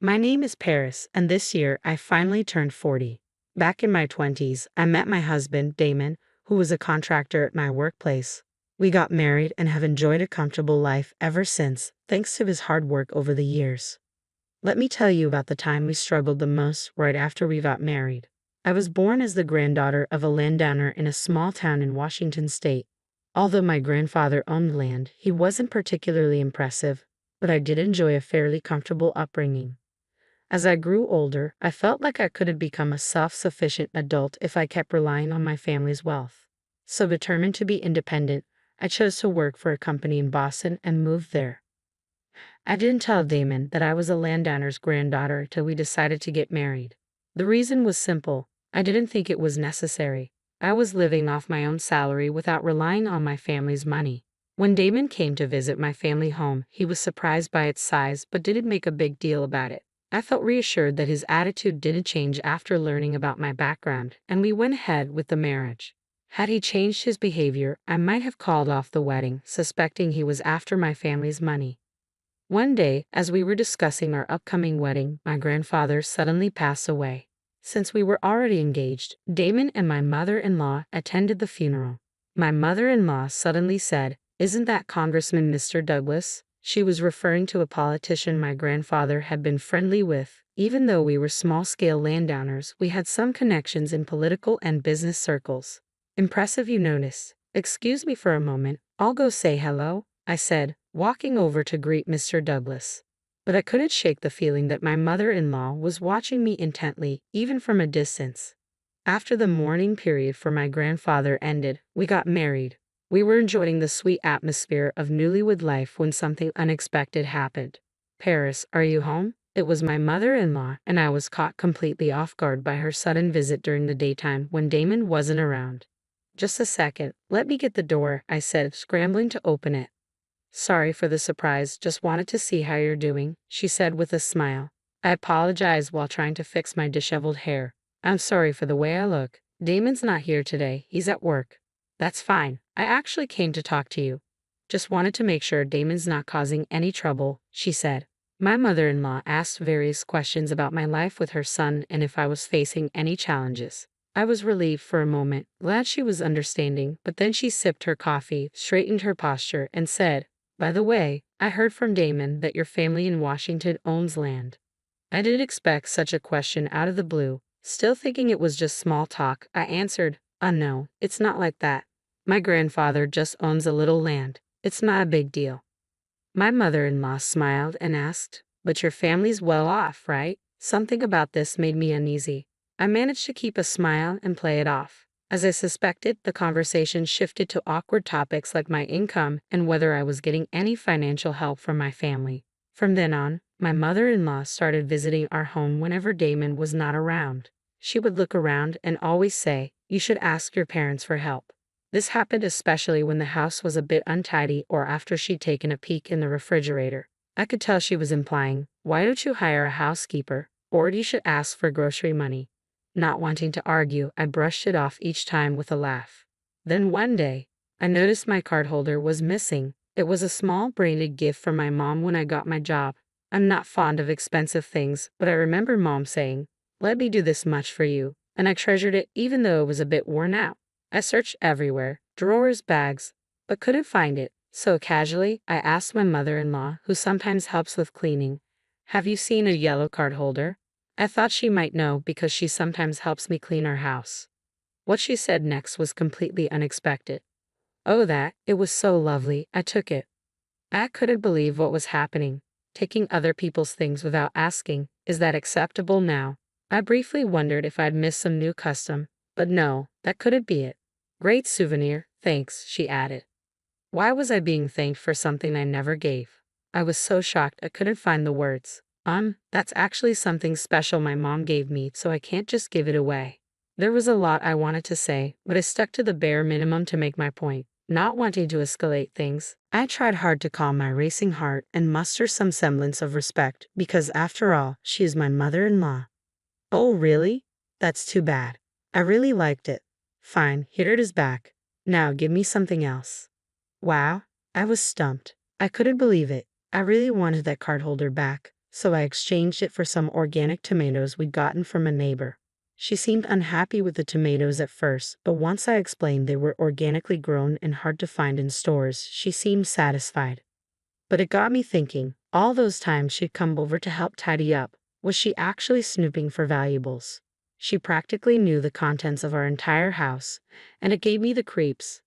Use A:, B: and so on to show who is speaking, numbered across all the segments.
A: My name is Paris, and this year I finally turned 40. Back in my 20s, I met my husband, Damon, who was a contractor at my workplace. We got married and have enjoyed a comfortable life ever since, thanks to his hard work over the years. Let me tell you about the time we struggled the most right after we got married. I was born as the granddaughter of a landowner in a small town in Washington state. Although my grandfather owned land, he wasn't particularly impressive, but I did enjoy a fairly comfortable upbringing. As I grew older, I felt like I couldn't become a self-sufficient adult if I kept relying on my family's wealth. So determined to be independent, I chose to work for a company in Boston and moved there. I didn't tell Damon that I was a landowner's granddaughter till we decided to get married. The reason was simple. I didn't think it was necessary. I was living off my own salary without relying on my family's money. When Damon came to visit my family home, he was surprised by its size but didn't make a big deal about it. I felt reassured that his attitude didn't change after learning about my background, and we went ahead with the marriage. Had he changed his behavior, I might have called off the wedding, suspecting he was after my family's money. One day, as we were discussing our upcoming wedding, my grandfather suddenly passed away. Since we were already engaged, Damon and my mother-in-law attended the funeral. My mother-in-law suddenly said, "Isn't that Congressman Mr. Douglas?" She was referring to a politician my grandfather had been friendly with. Even though we were small-scale landowners, we had some connections in political and business circles. "Impressive, you notice. Excuse me for a moment, I'll go say hello," I said, walking over to greet Mr. Douglas. But I couldn't shake the feeling that my mother-in-law was watching me intently, even from a distance. After the mourning period for my grandfather ended, we got married. We were enjoying the sweet atmosphere of newlywed life when something unexpected happened. "Paris, are you home?" It was my mother-in-law, and I was caught completely off guard by her sudden visit during the daytime when Damon wasn't around. "Just a second, let me get the door," I said, scrambling to open it. "Sorry for the surprise, just wanted to see how you're doing," she said with a smile. I apologized while trying to fix my disheveled hair. "I'm sorry for the way I look. Damon's not here today, he's at work." "That's fine. I actually came to talk to you. Just wanted to make sure Damon's not causing any trouble," she said. My mother-in-law asked various questions about my life with her son and if I was facing any challenges. I was relieved for a moment, glad she was understanding, but then she sipped her coffee, straightened her posture, and said, "By the way, I heard from Damon that your family in Washington owns land." I didn't expect such a question out of the blue. Still thinking it was just small talk, I answered, No, it's not like that. My grandfather just owns a little land. It's not a big deal." My mother-in-law smiled and asked, "But your family's well off, right?" Something about this made me uneasy. I managed to keep a smile and play it off. As I suspected, the conversation shifted to awkward topics like my income and whether I was getting any financial help from my family. From then on, my mother-in-law started visiting our home whenever Damon was not around. She would look around and always say, "You should ask your parents for help." This happened especially when the house was a bit untidy or after she'd taken a peek in the refrigerator. I could tell she was implying, "Why don't you hire a housekeeper? Or you should ask for grocery money." Not wanting to argue, I brushed it off each time with a laugh. Then one day, I noticed my card holder was missing. It was a small branded gift from my mom when I got my job. I'm not fond of expensive things, but I remember Mom saying, "Let me do this much for you," and I treasured it even though it was a bit worn out. I searched everywhere, drawers, bags, but couldn't find it. So casually, I asked my mother-in-law, who sometimes helps with cleaning, "Have you seen a yellow card holder?" I thought she might know because she sometimes helps me clean our house. What she said next was completely unexpected. "Oh, that, it was so lovely, I took it." I couldn't believe what was happening. Taking other people's things without asking, is that acceptable now? I briefly wondered if I'd missed some new custom, but no, that couldn't be it. "Great souvenir, thanks," she added. Why was I being thanked for something I never gave? I was so shocked I couldn't find the words. That's actually something special my mom gave me, so I can't just give it away." There was a lot I wanted to say, but I stuck to the bare minimum to make my point. Not wanting to escalate things, I tried hard to calm my racing heart and muster some semblance of respect, because after all, she is my mother-in-law. "Oh, really? That's too bad. I really liked it." "Fine, here it is back. Now give me something else." Wow, I was stumped. I couldn't believe it. I really wanted that card holder back, so I exchanged it for some organic tomatoes we'd gotten from a neighbor. She seemed unhappy with the tomatoes at first, but once I explained they were organically grown and hard to find in stores, she seemed satisfied. But it got me thinking, all those times she'd come over to help tidy up, was she actually snooping for valuables? She practically knew the contents of our entire house, and it gave me the creeps.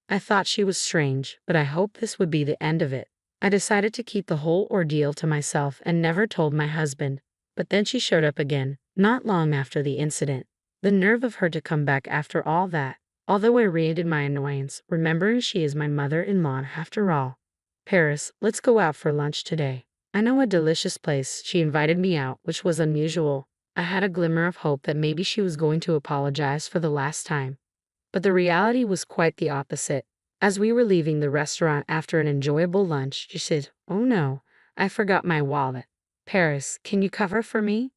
A: I thought she was strange, but I hoped this would be the end of it. I decided to keep the whole ordeal to myself and never told my husband. But then she showed up again, not long after the incident. The nerve of her to come back after all that. Although I reiterated my annoyance, remembering she is my mother-in-law after all. Paris, let's go out for lunch today. I know a delicious place. She invited me out, which was unusual. I had a glimmer of hope that maybe she was going to apologize for the last time. But the reality was quite the opposite. As we were leaving the restaurant after an enjoyable lunch, she said, "Oh no, I forgot my wallet. Paris, can you cover for me?"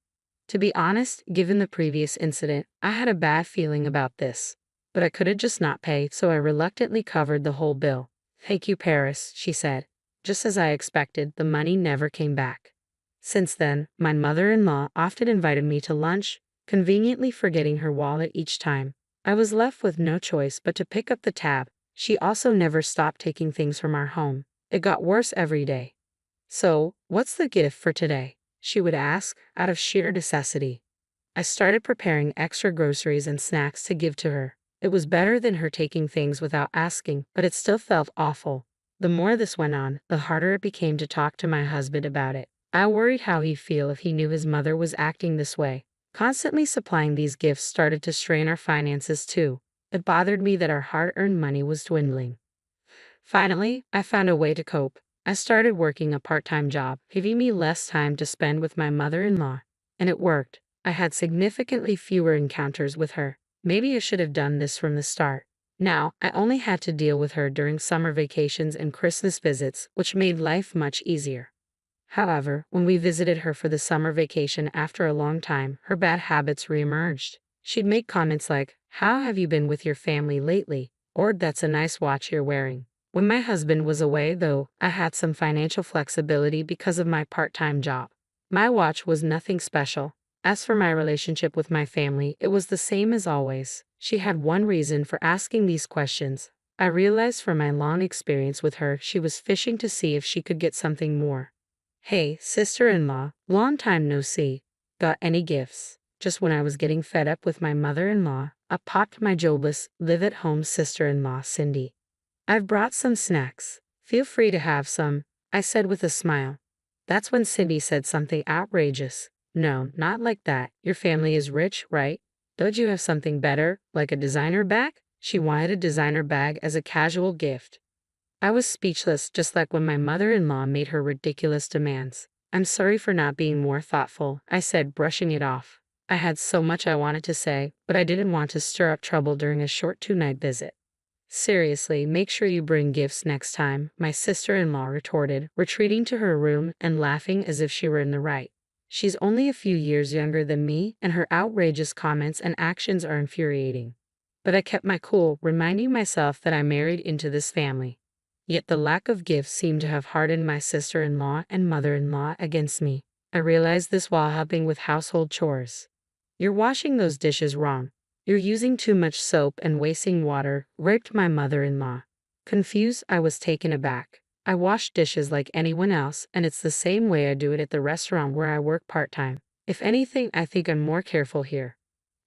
A: To be honest, given the previous incident, I had a bad feeling about this. But I could have just not paid, so I reluctantly covered the whole bill. "Thank you, Paris," she said. Just as I expected, the money never came back. Since then, my mother-in-law often invited me to lunch, conveniently forgetting her wallet each time. I was left with no choice but to pick up the tab. She also never stopped taking things from our home. It got worse every day. "So, what's the gift for today?" she would ask, out of sheer necessity. I started preparing extra groceries and snacks to give to her. It was better than her taking things without asking, but it still felt awful. The more this went on, the harder it became to talk to my husband about it. I worried how he'd feel if he knew his mother was acting this way. Constantly supplying these gifts started to strain our finances too. It bothered me that our hard-earned money was dwindling. Finally, I found a way to cope. I started working a part-time job, giving me less time to spend with my mother-in-law. And it worked. I had significantly fewer encounters with her. Maybe I should have done this from the start. Now, I only had to deal with her during summer vacations and Christmas visits, which made life much easier. However, when we visited her for the summer vacation after a long time, her bad habits reemerged. She'd make comments like, "How have you been with your family lately?" Or, "That's a nice watch you're wearing." When my husband was away, though, I had some financial flexibility because of my part-time job. My watch was nothing special. As for my relationship with my family, it was the same as always. She had one reason for asking these questions. I realized from my long experience with her, she was fishing to see if she could get something more. "Hey, sister-in-law, long time no see. Got any gifts?" Just when I was getting fed up with my mother-in-law, up popped my jobless, live-at-home sister-in-law, Cindy. "I've brought some snacks. Feel free to have some," I said with a smile. That's when Cindy said something outrageous. "No, not like that. Your family is rich, right? Don't you have something better, like a designer bag?" She wanted a designer bag as a casual gift. I was speechless, just like when my mother-in-law made her ridiculous demands. "I'm sorry for not being more thoughtful," I said, brushing it off. I had so much I wanted to say, but I didn't want to stir up trouble during a short two-night visit. "Seriously, make sure you bring gifts next time," my sister-in-law retorted, retreating to her room and laughing as if she were in the right. She's only a few years younger than me, and her outrageous comments and actions are infuriating. But I kept my cool, reminding myself that I married into this family. Yet the lack of gifts seemed to have hardened my sister-in-law and mother-in-law against me. I realized this while helping with household chores. "You're washing those dishes wrong. You're using too much soap and wasting water," ripped my mother-in-law. Confused, I was taken aback. "I wash dishes like anyone else, and it's the same way I do it at the restaurant where I work part-time. If anything, I think I'm more careful here."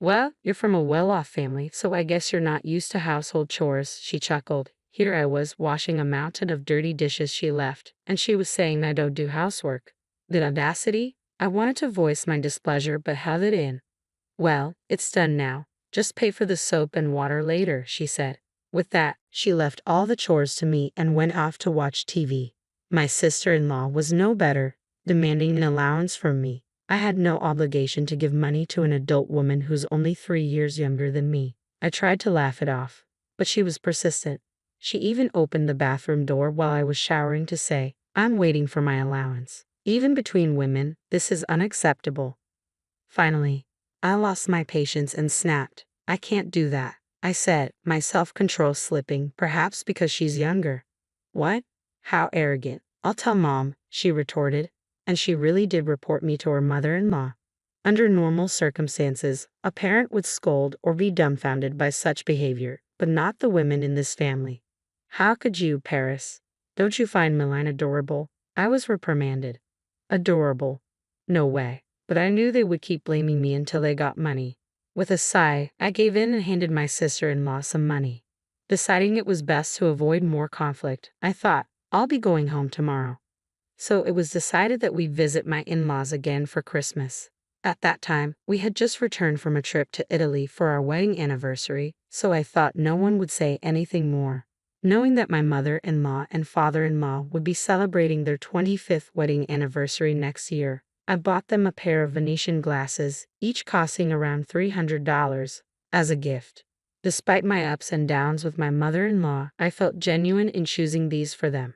A: "Well, you're from a well-off family, so I guess you're not used to household chores," she chuckled. Here I was, washing a mountain of dirty dishes she left, and she was saying I don't do housework. The audacity! I wanted to voice my displeasure but held it in. "Well, it's done now. Just pay for the soap and water later," she said. With that, she left all the chores to me and went off to watch TV. My sister-in-law was no better, demanding an allowance from me. I had no obligation to give money to an adult woman who's only 3 years younger than me. I tried to laugh it off, but she was persistent. She even opened the bathroom door while I was showering to say, "I'm waiting for my allowance." Even between women, this is unacceptable. Finally, I lost my patience and snapped. "I can't do that," I said, my self-control slipping, perhaps because she's younger. "What? How arrogant. I'll tell Mom," she retorted. and she really did report me to her mother-in-law. Under normal circumstances, a parent would scold or be dumbfounded by such behavior, but not the women in this family. How could you, Paris? Don't you find Milan adorable? I was reprimanded. Adorable? No way. But I knew they would keep blaming me until they got money. With a sigh, I gave in and handed my sister-in-law some money. Deciding it was best to avoid more conflict, I thought, I'll be going home tomorrow. So it was decided that we visit my in-laws again for Christmas. At that time, we had just returned from a trip to Italy for our wedding anniversary, so I thought no one would say anything more. Knowing that my mother-in-law and father-in-law would be celebrating their 25th wedding anniversary next year, I bought them a pair of Venetian glasses, each costing around $300, as a gift. Despite my ups and downs with my mother-in-law, I felt genuine in choosing these for them.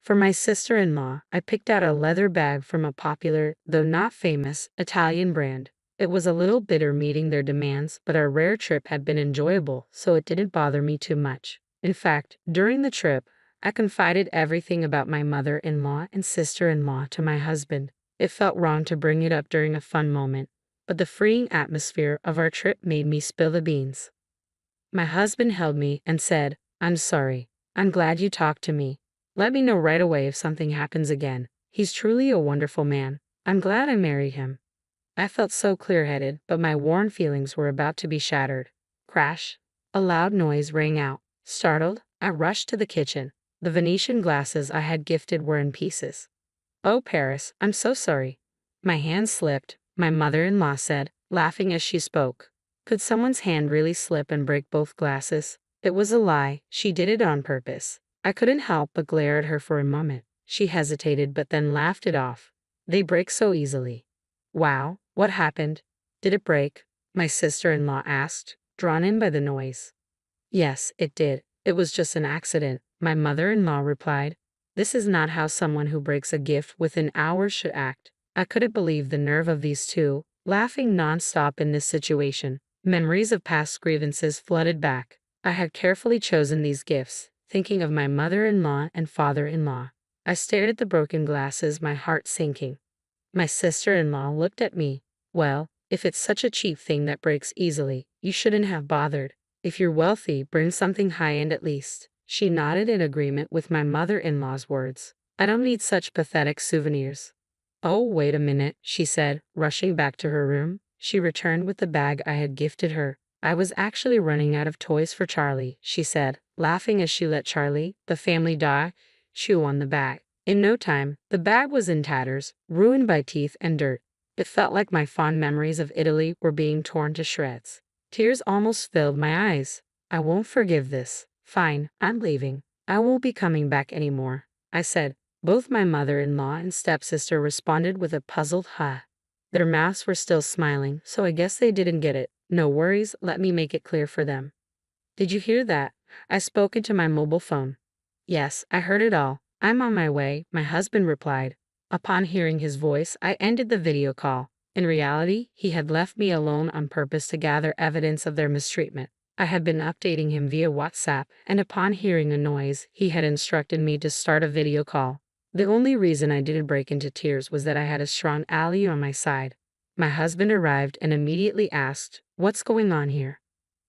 A: For my sister-in-law, I picked out a leather bag from a popular, though not famous, Italian brand. It was a little bitter meeting their demands, but our rare trip had been enjoyable, so it didn't bother me too much. In fact, during the trip, I confided everything about my mother-in-law and sister-in-law to my husband. It felt wrong to bring it up during a fun moment, but the freeing atmosphere of our trip made me spill the beans. My husband held me and said, "I'm sorry. I'm glad you talked to me. Let me know right away if something happens again. He's truly a wonderful man. I'm glad I married him." I felt so clear-headed, but my worn feelings were about to be shattered. Crash! A loud noise rang out. Startled, I rushed to the kitchen. The Venetian glasses I had gifted were in pieces. "Oh, Paris, I'm so sorry." My hand slipped, my mother-in-law said, laughing as she spoke. Could someone's hand really slip and break both glasses? It was a lie. She did it on purpose. I couldn't help but glare at her for a moment. She hesitated but then laughed it off. "They break so easily." "Wow, what happened? Did it break?" my sister-in-law asked, drawn in by the noise. "Yes, it did. It was just an accident," my mother-in-law replied. This is not how someone who breaks a gift within hours should act. I couldn't believe the nerve of these two, laughing non-stop in this situation. Memories of past grievances flooded back. I had carefully chosen these gifts, thinking of my mother-in-law and father-in-law. I stared at the broken glasses, my heart sinking. My sister-in-law looked at me. "Well, if it's such a cheap thing that breaks easily, you shouldn't have bothered. If you're wealthy, bring something high-end at least." She nodded in agreement with my mother-in-law's words. "I don't need such pathetic souvenirs." "Oh, wait a minute," she said, rushing back to her room. She returned with the bag I had gifted her. "I was actually running out of toys for Charlie," she said, laughing as she let Charlie, the family dog, chew on the bag. In no time, the bag was in tatters, ruined by teeth and dirt. It felt like my fond memories of Italy were being torn to shreds. Tears almost filled my eyes. "I won't forgive this." "Fine, I'm leaving. I won't be coming back anymore," I said. Both my mother-in-law and stepsister responded with a puzzled "huh." Their mouths were still smiling, so I guess they didn't get it. No worries, let me make it clear for them. "Did you hear that?" I spoke into my mobile phone. "Yes, I heard it all. I'm on my way," my husband replied. Upon hearing his voice, I ended the video call. In reality, he had left me alone on purpose to gather evidence of their mistreatment. I had been updating him via WhatsApp, and upon hearing a noise, he had instructed me to start a video call. The only reason I didn't break into tears was that I had a strong ally on my side. My husband arrived and immediately asked, "What's going on here?"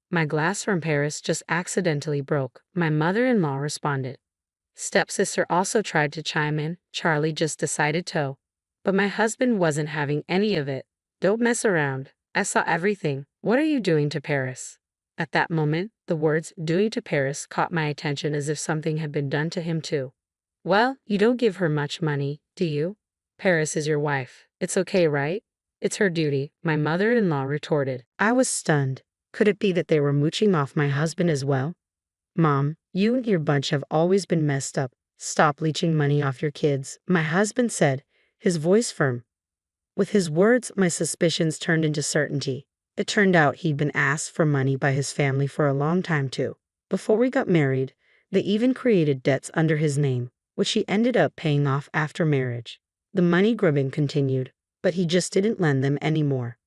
A: "My glass from Paris just accidentally broke," my mother-in-law responded. Stepsister also tried to chime in. Charlie just decided to. But my husband wasn't having any of it. "Don't mess around. I saw everything. What are you doing to Paris?" At that moment, the words "doing to Paris" caught my attention as if something had been done to him too. "Well, you don't give her much money, do you? Paris is your wife. It's okay, right?" "It's her duty," my mother-in-law retorted. I was stunned. Could it be that they were mooching off my husband as well? "Mom, you and your bunch have always been messed up. Stop leeching money off your kids," my husband said, his voice firm. With his words, my suspicions turned into certainty. It turned out he'd been asked for money by his family for a long time too. Before we got married, they even created debts under his name, which he ended up paying off after marriage. The money grubbing continued, but he just didn't lend them anymore.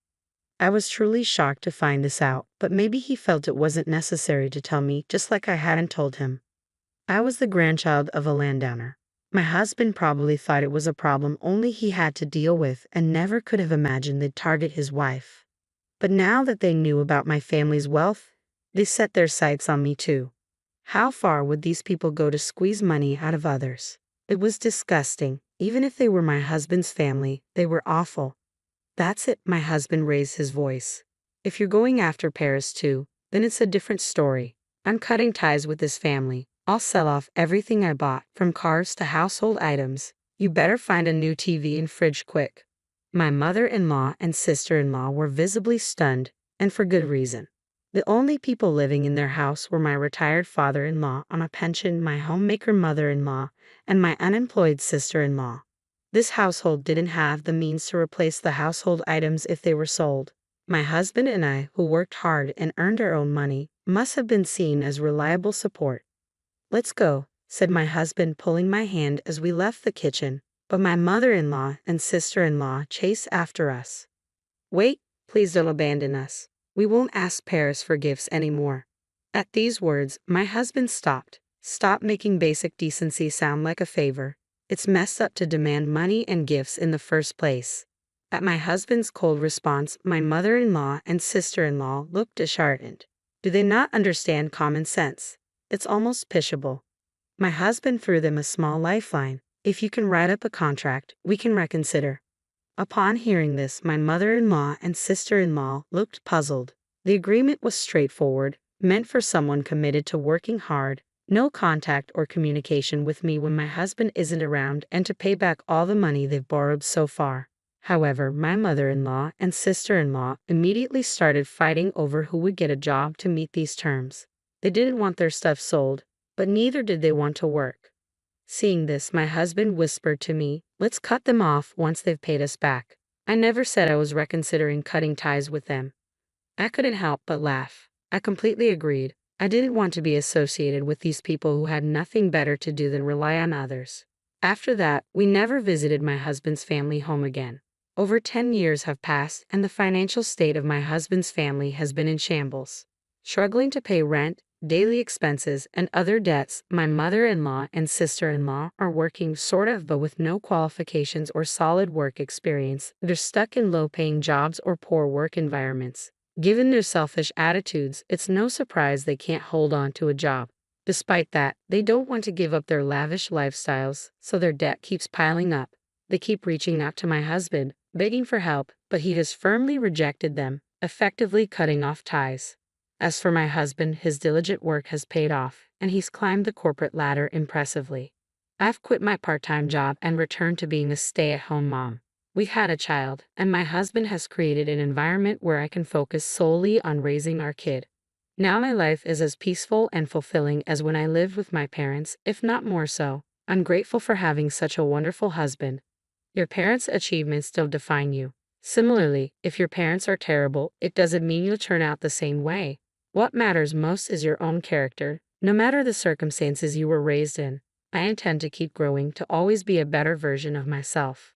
A: I was truly shocked to find this out, but maybe he felt it wasn't necessary to tell me, just like I hadn't told him. I was the grandchild of a landowner. My husband probably thought it was a problem only he had to deal with and never could have imagined they'd target his wife. But now that they knew about my family's wealth, they set their sights on me too. How far would these people go to squeeze money out of others? It was disgusting. Even if they were my husband's family, they were awful. That's it, my husband raised his voice. If you're going after Paris too, then it's a different story. I'm cutting ties with this family. I'll sell off everything I bought, from cars to household items. You better find a new TV and fridge quick. My mother-in-law and sister-in-law were visibly stunned, and for good reason. The only people living in their house were my retired father-in-law on a pension, my homemaker mother-in-law, and my unemployed sister-in-law. This household didn't have the means to replace the household items if they were sold. My husband and I, who worked hard and earned our own money, must have been seen as reliable support. "Let's go," said my husband, pulling my hand as we left the kitchen, but my mother-in-law and sister-in-law chased after us. "Wait, please don't abandon us. We won't ask Paris for gifts anymore." At these words, my husband stopped. "Stop making basic decency sound like a favor. It's messed up to demand money and gifts in the first place." At my husband's cold response, my mother-in-law and sister-in-law looked disheartened. Do they not understand common sense? It's almost pitiable. My husband threw them a small lifeline. "If you can write up a contract, we can reconsider." Upon hearing this, my mother-in-law and sister-in-law looked puzzled. The agreement was straightforward, meant for someone committed to working hard, no contact or communication with me when my husband isn't around, and to pay back all the money they've borrowed so far. However, my mother-in-law and sister-in-law immediately started fighting over who would get a job to meet these terms. They didn't want their stuff sold, but neither did they want to work. Seeing this, my husband whispered to me, "Let's cut them off once they've paid us back." I never said I was reconsidering cutting ties with them. I couldn't help but laugh. I completely agreed. I didn't want to be associated with these people who had nothing better to do than rely on others. After that, we never visited my husband's family home again. Over 10 years have passed, and the financial state of my husband's family has been in shambles. Struggling to pay rent, daily expenses, and other debts, my mother-in-law and sister-in-law are working sort of but with no qualifications or solid work experience. They're stuck in low-paying jobs or poor work environments. Given their selfish attitudes, it's no surprise they can't hold on to a job. Despite that, they don't want to give up their lavish lifestyles, so their debt keeps piling up. They keep reaching out to my husband, begging for help, but he has firmly rejected them, effectively cutting off ties. As for my husband, his diligent work has paid off, and he's climbed the corporate ladder impressively. I've quit my part-time job and returned to being a stay-at-home mom. We've had a child, and my husband has created an environment where I can focus solely on raising our kid. Now my life is as peaceful and fulfilling as when I lived with my parents, if not more so. I'm grateful for having such a wonderful husband. Your parents' achievements don't define you. Similarly, if your parents are terrible, it doesn't mean you'll turn out the same way. What matters most is your own character, no matter the circumstances you were raised in. I intend to keep growing to always be a better version of myself.